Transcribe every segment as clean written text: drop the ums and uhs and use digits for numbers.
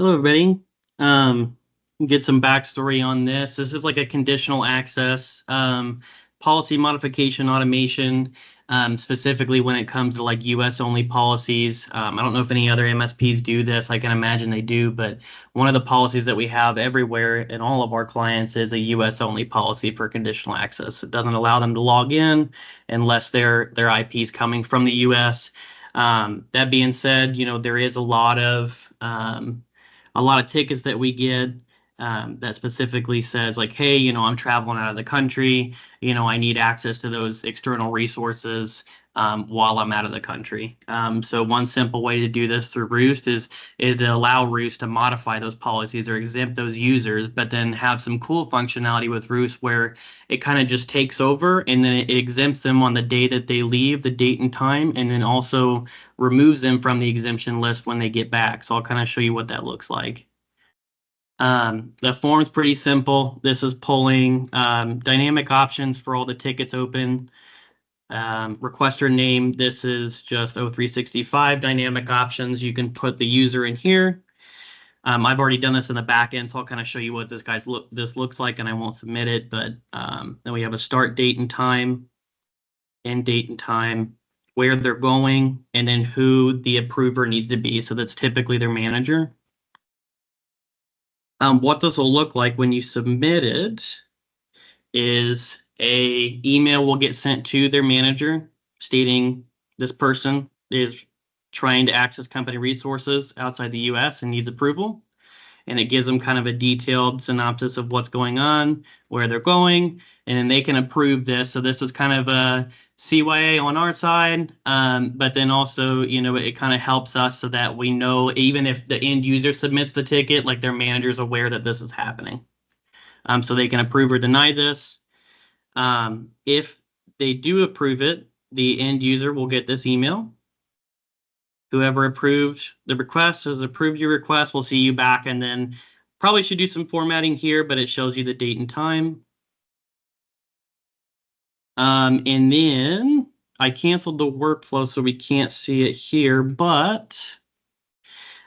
Hello, everybody. Get some backstory on this. This is like a conditional access policy modification automation, specifically when it comes to like US only policies. I don't know if any other MSPs do this. I can imagine they do, but one of the policies that we have everywhere in all of our clients is a US only policy for conditional access. It doesn't allow them to log in unless their IP is coming from the US. That being said, there is a lot of tickets that we get that specifically says like, hey, I'm traveling out of the country, I need access to those external resources while I'm out of the country. So one simple way to do this through Rewst is to allow Rewst to modify those policies or exempt those users, but then have some cool functionality with Rewst where it kind of just takes over and then it exempts them on the day that they leave, the date and time, and then also removes them from the exemption list when they get back. So I'll kind of show you what that looks like. The form's pretty simple. This is pulling dynamic options for all the tickets open. Requester name, this is just O365 dynamic options. You can put the user in here. I've already done this in the back end, so I'll kind of show you what this looks like, and I won't submit it. But then we have a start date and time, end date and time, where they're going, and then who the approver needs to be. So that's typically their manager. What this will look like when you submit it is a email will get sent to their manager stating this person is trying to access company resources outside the US and needs approval. And it gives them kind of a detailed synopsis of what's going on, where they're going, and then they can approve this. So this is kind of a CYA on our side, but then also, it kind of helps us so that we know even if the end user submits the ticket, like their manager's aware that this is happening. So they can approve or deny this. If they do approve it, the end user will get this email. Whoever approved the request has approved your request. We'll see you back, and then probably should do some formatting here, but it shows you the date and time. And then I canceled the workflow, so we can't see it here, but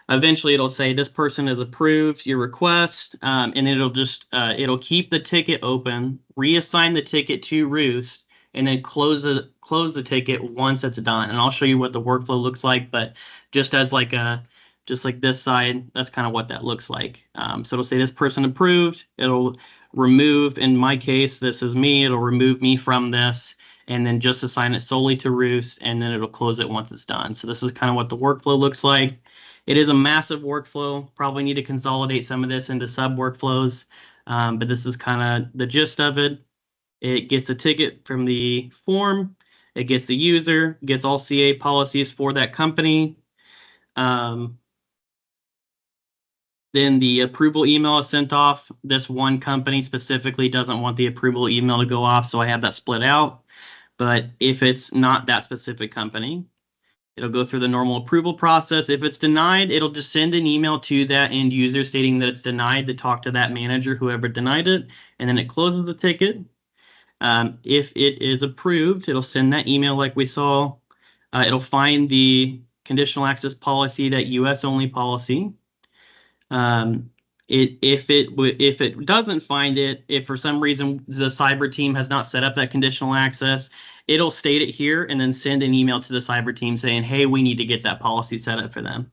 eventually it'll say this person has approved your request, and then it'll keep the ticket open, reassign the ticket to Rewst, and then close the ticket once it's done. And I'll show you what the workflow looks like, but just like this side, that's kind of what that looks like. So it'll say this person approved. It'll remove, in my case, this is me. It'll remove me from this and then just assign it solely to Rewst, and then it'll close it once it's done. So this is kind of what the workflow looks like. It is a massive workflow. Probably need to consolidate some of this into sub workflows, but this is kind of the gist of it. It gets the ticket from the form. It gets the user, gets all CA policies for that company. Then the approval email is sent off. This one company specifically doesn't want the approval email to go off, so I have that split out. But if it's not that specific company, it'll go through the normal approval process. If it's denied, it'll just send an email to that end user stating that it's denied to talk to that manager, whoever denied it, and then it closes the ticket. If it is approved, it'll send that email like we saw. It'll find the conditional access policy, that US only policy. If it doesn't find it, if for some reason the cyber team has not set up that conditional access, it'll state it here and then send an email to the cyber team saying, hey, we need to get that policy set up for them.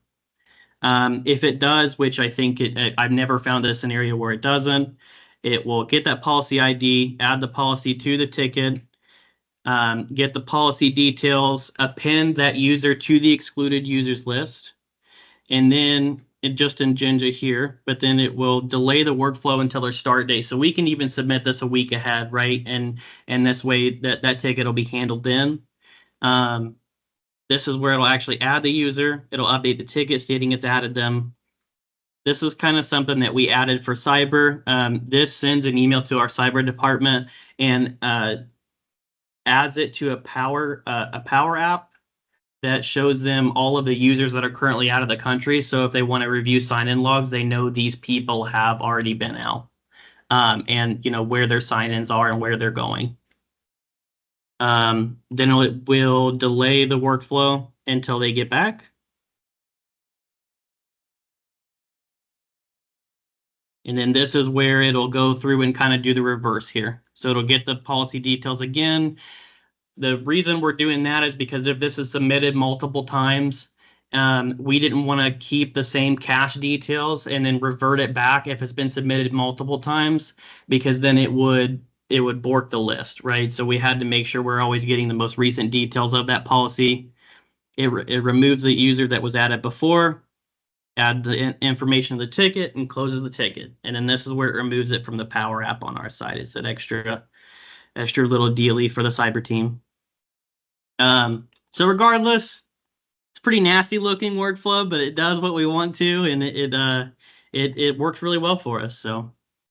If it does, which I think I've never found a scenario where it doesn't, it will get that policy ID, add the policy to the ticket, get the policy details, append that user to the excluded users list, and then it just in Jinja here, but then it will delay the workflow until their start date. So we can even submit this a week ahead, right? And this way that ticket will be handled then. This is where it'll actually add the user. It'll update the ticket stating it's added them. This is kind of something that we added for cyber. This sends an email to our cyber department and adds it to a PowerApp that shows them all of the users that are currently out of the country. So if they want to review sign-in logs, they know these people have already been out, and where their sign-ins are and where they're going. Then it will delay the workflow until they get back. And then this is where it'll go through and kind of do the reverse here. So it'll get the policy details again. The reason we're doing that is because if this is submitted multiple times, we didn't want to keep the same cache details and then revert it back if it's been submitted multiple times, because then it would bork the list, right? So we had to make sure we're always getting the most recent details of that policy. It removes the user that was added before, add the information of the ticket, and closes the ticket. And then this is where it removes it from the PowerApp on our side. It's an extra little dealie for the cyber team. So regardless, it's pretty nasty looking workflow, but it does what we want to, and it works really well for us. So